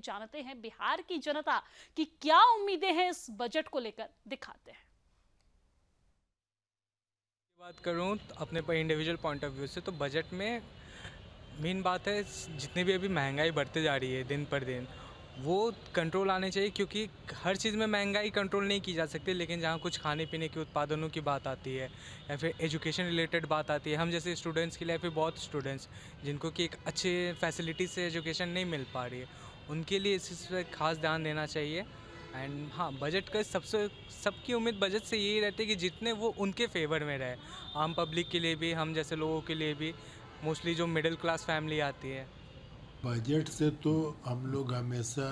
जानते हैं बिहार की जनता की क्या उम्मीदें हैं इस बजट को लेकर, दिखाते हैं। बात करूँ अपने पर इंडिविजुअल पॉइंट ऑफ व्यू से, तो बजट में मेन बात है जितनी भी अभी महंगाई बढ़ते जा रही है दिन पर दिन, वो कंट्रोल आने चाहिए। क्योंकि हर चीज़ में महंगाई कंट्रोल नहीं की जा सकती, लेकिन जहाँ कुछ खाने पीने के उत्पादनों की बात आती है या फिर एजुकेशन रिलेटेड बात आती है, हम जैसे स्टूडेंट्स के लिए, फिर बहुत स्टूडेंट्स जिनको कि एक अच्छे फैसिलिटी से एजुकेशन नहीं मिल पा रही है, उनके लिए इस चीज़ पर खास ध्यान देना चाहिए। एंड हाँ, बजट का सबकी उम्मीद बजट से यही रहती है कि जितने वो उनके फेवर में रहे, आम पब्लिक के लिए भी, हम जैसे लोगों के लिए भी, मोस्टली जो मिडिल क्लास फैमिली आती है। बजट से तो हम लोग हमेशा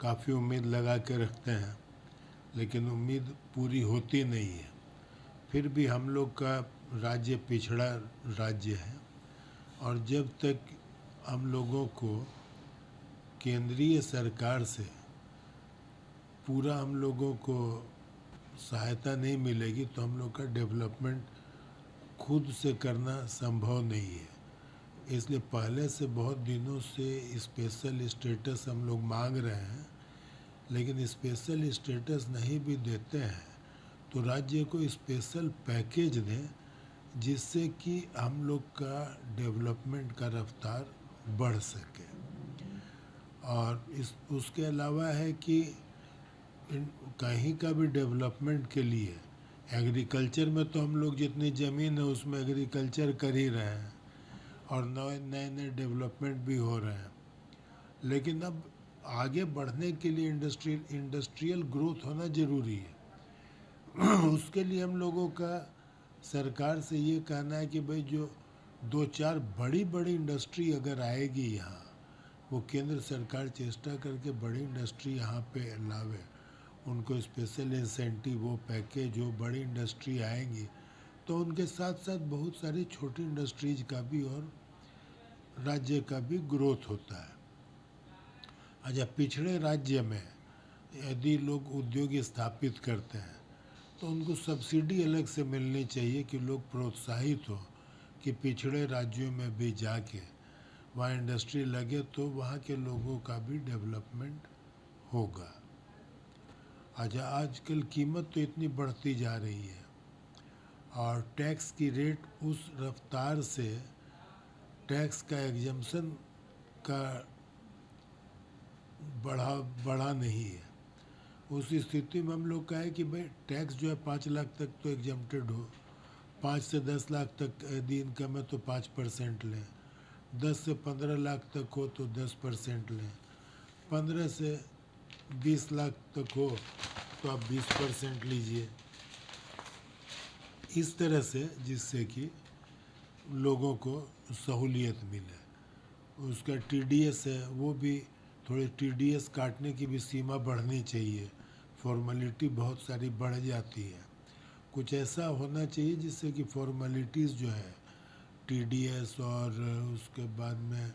काफ़ी उम्मीद लगा के रखते हैं, लेकिन उम्मीद पूरी होती नहीं है। फिर भी हम लोग का राज्य पिछड़ा राज्य है, और जब तक हम लोगों को केंद्रीय सरकार से पूरा हम लोगों को सहायता नहीं मिलेगी तो हम लोग का डेवलपमेंट खुद से करना संभव नहीं है। इसलिए पहले से बहुत दिनों से स्पेशल स्टेटस हम लोग मांग रहे हैं, लेकिन स्पेशल स्टेटस नहीं भी देते हैं तो राज्य को स्पेशल पैकेज दें, जिससे कि हम लोग का डेवलपमेंट का रफ्तार बढ़ सके। और उसके अलावा है कि कहीं का भी डेवलपमेंट के लिए एग्रीकल्चर में तो हम लोग जितनी ज़मीन है उसमें एग्रीकल्चर कर ही रहे हैं, और नए नए नए डेवलपमेंट भी हो रहे हैं। लेकिन अब आगे बढ़ने के लिए इंडस्ट्रियल ग्रोथ होना ज़रूरी है। उसके लिए हम लोगों का सरकार से ये कहना है कि भाई जो दो चार बड़ी बड़ी इंडस्ट्री अगर आएगी यहाँ, वो केंद्र सरकार चेष्टा करके बड़ी इंडस्ट्री यहाँ पे लावे, उनको स्पेशल इंसेंटिव वो पैकेज हो, बड़ी इंडस्ट्री आएंगी तो उनके साथ साथ बहुत सारी छोटी इंडस्ट्रीज का भी और राज्य का भी ग्रोथ होता है। अच्छा, पिछड़े राज्य में यदि लोग उद्योग स्थापित करते हैं तो उनको सब्सिडी अलग से मिलनी चाहिए कि लोग प्रोत्साहित हो कि पिछड़े राज्यों में भी जाके वहाँ इंडस्ट्री लगे तो वहाँ के लोगों का भी डेवलपमेंट होगा। अच्छा, आजकल कीमत तो इतनी बढ़ती जा रही है और टैक्स की रेट उस रफ्तार से टैक्स का एग्जम्पशन का बढ़ा नहीं है। उस स्थिति में हम लोग का है कि भाई टैक्स जो है 5 लाख तक तो एग्जम्प्टेड हो, 5 से 10 लाख तक यदि इनकम है तो 5% लें, 10 से 15 लाख तक हो तो 10% लें, 15 से 20 लाख तक हो तो आप 20% लीजिए। इस तरह से जिससे कि लोगों को सहूलियत मिले। उसका टीडीएस है, वो भी थोड़े टीडीएस काटने की भी सीमा बढ़नी चाहिए, फॉर्मेलिटी बहुत सारी बढ़ जाती है। कुछ ऐसा होना चाहिए जिससे कि फॉर्मेलिटीज़ जो है टीडीएस और उसके बाद में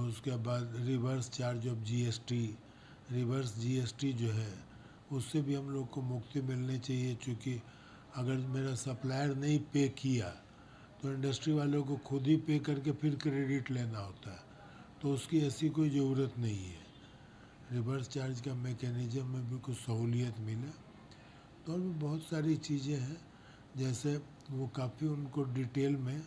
उसके बाद reverse charge of GST, reverse GST जो है उससे भी हम लोग को मुक्ति मिलनी चाहिए। चूँकि अगर मेरा सप्लायर नहीं पे किया तो इंडस्ट्री वालों को खुद ही पे करके फिर क्रेडिट लेना होता है, तो उसकी ऐसी कोई ज़रूरत नहीं है। रिवर्स चार्ज का मैकेनिज़्म में भी कुछ सहूलियत मिले तो, और भी बहुत सारी चीज़ें हैं जैसे वो काफ़ी उनको डिटेल में